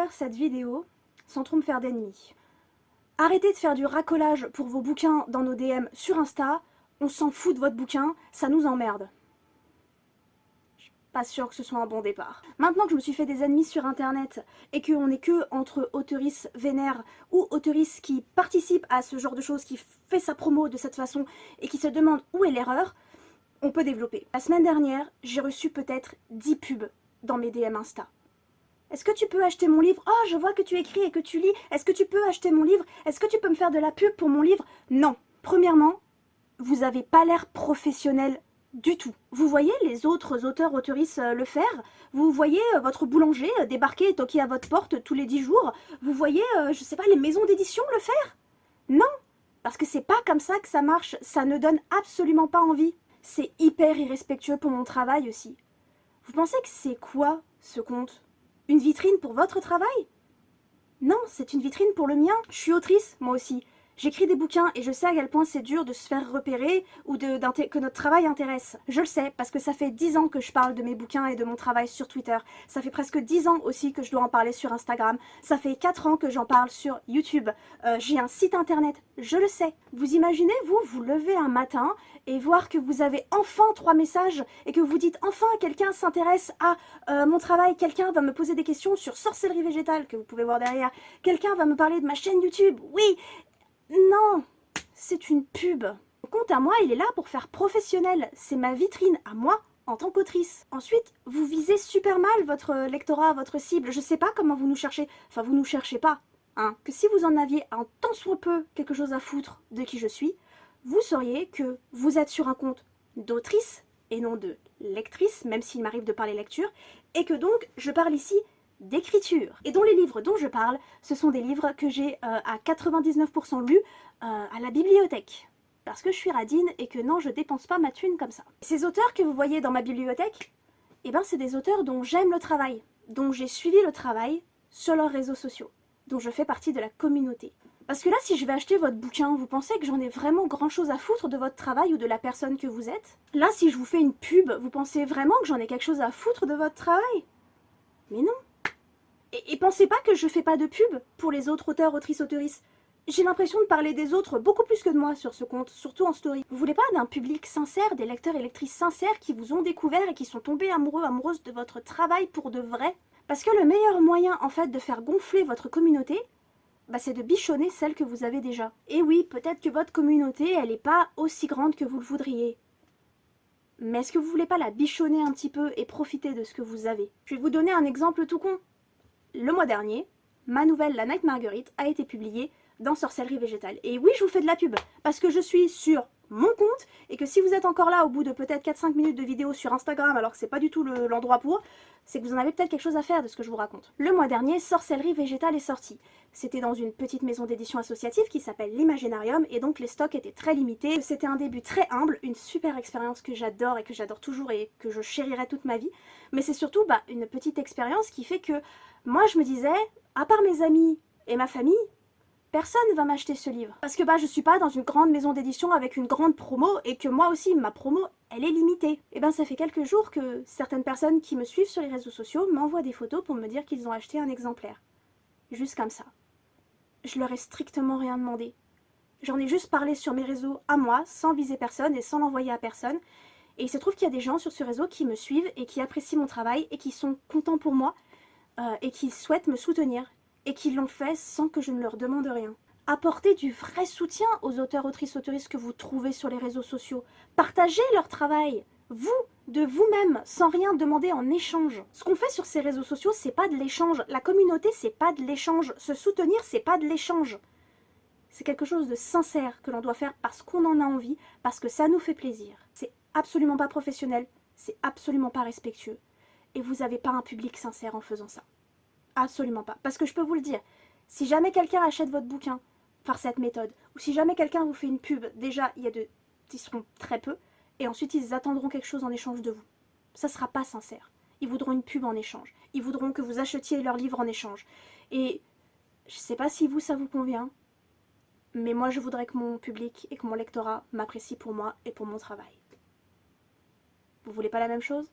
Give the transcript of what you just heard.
faire cette vidéo sans trop me faire d'ennemis. Arrêtez de faire du racolage pour vos bouquins dans nos DM sur Insta. On s'en fout de votre bouquin, ça nous emmerde. Je suis pas sûre que ce soit un bon départ. Maintenant que je me suis fait des ennemis sur internet et qu'on n'est que entre auteurices vénères ou auteurices qui participent à ce genre de choses, qui fait sa promo de cette façon et qui se demandent où est l'erreur, on peut développer. La semaine dernière, j'ai reçu peut-être 10 pubs dans mes DM Insta. Est-ce que tu peux acheter mon livre? Oh, je vois que tu écris et que tu lis. Est-ce que tu peux acheter mon livre? Est-ce que tu peux me faire de la pub pour mon livre? Non. Premièrement, vous n'avez pas l'air professionnel du tout. Vous voyez les autres auteurs, auteurices le faire. Vous voyez votre boulanger débarquer et toquer à votre porte tous les 10 jours. Vous voyez, je sais pas, les maisons d'édition le faire. Non, parce que c'est pas comme ça que ça marche. Ça ne donne absolument pas envie. C'est hyper irrespectueux pour mon travail aussi. Vous pensez que c'est quoi ce compte? Une vitrine pour votre travail? Non, c'est une vitrine pour le mien. Je suis autrice, moi aussi. J'écris des bouquins et je sais à quel point c'est dur de se faire repérer ou que notre travail intéresse. Je le sais parce que ça fait 10 ans que je parle de mes bouquins et de mon travail sur Twitter. Ça fait presque 10 ans aussi que je dois en parler sur Instagram. Ça fait 4 ans que j'en parle sur YouTube. J'ai un site internet, je le sais. Vous imaginez, vous levez un matin et voir que vous avez enfin 3 messages et que vous dites enfin quelqu'un s'intéresse à mon travail, quelqu'un va me poser des questions sur sorcellerie végétale que vous pouvez voir derrière, quelqu'un va me parler de ma chaîne YouTube, oui. Non, c'est une pub. Mon compte à moi, il est là pour faire professionnel. C'est ma vitrine à moi en tant qu'autrice. Ensuite, vous visez super mal votre lectorat, votre cible. Je sais pas comment vous nous cherchez. Enfin, vous nous cherchez pas. Hein. Que si vous en aviez un tant soit peu quelque chose à foutre de qui je suis, vous sauriez que vous êtes sur un compte d'autrice et non de lectrice, même s'il m'arrive de parler lecture, et que donc je parle ici d'écriture. Et dont les livres dont je parle, ce sont des livres que j'ai à 99% lus à la bibliothèque. Parce que je suis radine et que non, je dépense pas ma thune comme ça. Ces auteurs que vous voyez dans ma bibliothèque, eh ben c'est des auteurs dont j'aime le travail, dont j'ai suivi le travail sur leurs réseaux sociaux, dont je fais partie de la communauté. Parce que là, si je vais acheter votre bouquin, vous pensez que j'en ai vraiment grand chose à foutre de votre travail ou de la personne que vous êtes? Là, si je vous fais une pub, vous pensez vraiment que j'en ai quelque chose à foutre de votre travail? Mais non. Et pensez pas que je fais pas de pub pour les autres auteurs, autrices, auteurices. J'ai l'impression de parler des autres beaucoup plus que de moi sur ce compte, surtout en story. Vous voulez pas d'un public sincère, des lecteurs et lectrices sincères qui vous ont découvert et qui sont tombés amoureux, amoureuses de votre travail pour de vrai? Parce que le meilleur moyen en fait de faire gonfler votre communauté, bah, c'est de bichonner celle que vous avez déjà. Et oui, peut-être que votre communauté, elle est pas aussi grande que vous le voudriez. Mais est-ce que vous voulez pas la bichonner un petit peu et profiter de ce que vous avez? Je vais vous donner un exemple tout con. Le mois dernier, ma nouvelle La Night Marguerite a été publiée dans Sorcellerie Végétale. Et oui, je vous fais de la pub, parce que je suis sur mon compte, et que si vous êtes encore là au bout de peut-être 4-5 minutes de vidéo sur Instagram, alors que c'est pas du tout l'endroit pour, c'est que vous en avez peut-être quelque chose à faire de ce que je vous raconte. Le mois dernier, Sorcellerie Végétale est sortie. C'était dans une petite maison d'édition associative qui s'appelle l'Imaginarium, et donc les stocks étaient très limités. C'était un début très humble, une super expérience que j'adore et que j'adore toujours et que je chérirai toute ma vie. Mais c'est surtout une petite expérience qui fait que moi je me disais, à part mes amis et ma famille, personne va m'acheter ce livre. Parce que je suis pas dans une grande maison d'édition avec une grande promo et que moi aussi, ma promo, elle est limitée. Et ça fait quelques jours que certaines personnes qui me suivent sur les réseaux sociaux m'envoient des photos pour me dire qu'ils ont acheté un exemplaire. Juste comme ça. Je leur ai strictement rien demandé. J'en ai juste parlé sur mes réseaux à moi, sans viser personne et sans l'envoyer à personne. Et il se trouve qu'il y a des gens sur ce réseau qui me suivent et qui apprécient mon travail et qui sont contents pour moi et qui souhaitent me soutenir. Et qui l'ont fait sans que je ne leur demande rien. Apportez du vrai soutien aux auteurs, autrices, autoristes que vous trouvez sur les réseaux sociaux. Partagez leur travail, vous, de vous-même, sans rien demander en échange. Ce qu'on fait sur ces réseaux sociaux, c'est pas de l'échange. La communauté, c'est pas de l'échange. Se soutenir, c'est pas de l'échange. C'est quelque chose de sincère que l'on doit faire parce qu'on en a envie, parce que ça nous fait plaisir. C'est absolument pas professionnel, c'est absolument pas respectueux. Et vous n'avez pas un public sincère en faisant ça. Absolument pas. Parce que je peux vous le dire, si jamais quelqu'un achète votre bouquin par cette méthode, ou si jamais quelqu'un vous fait une pub, déjà, ils seront très peu, et ensuite ils attendront quelque chose en échange de vous. Ça sera pas sincère. Ils voudront une pub en échange. Ils voudront que vous achetiez leur livre en échange. Et je sais pas si vous, ça vous convient, mais moi, je voudrais que mon public et que mon lectorat m'apprécient pour moi et pour mon travail. Vous voulez pas la même chose ?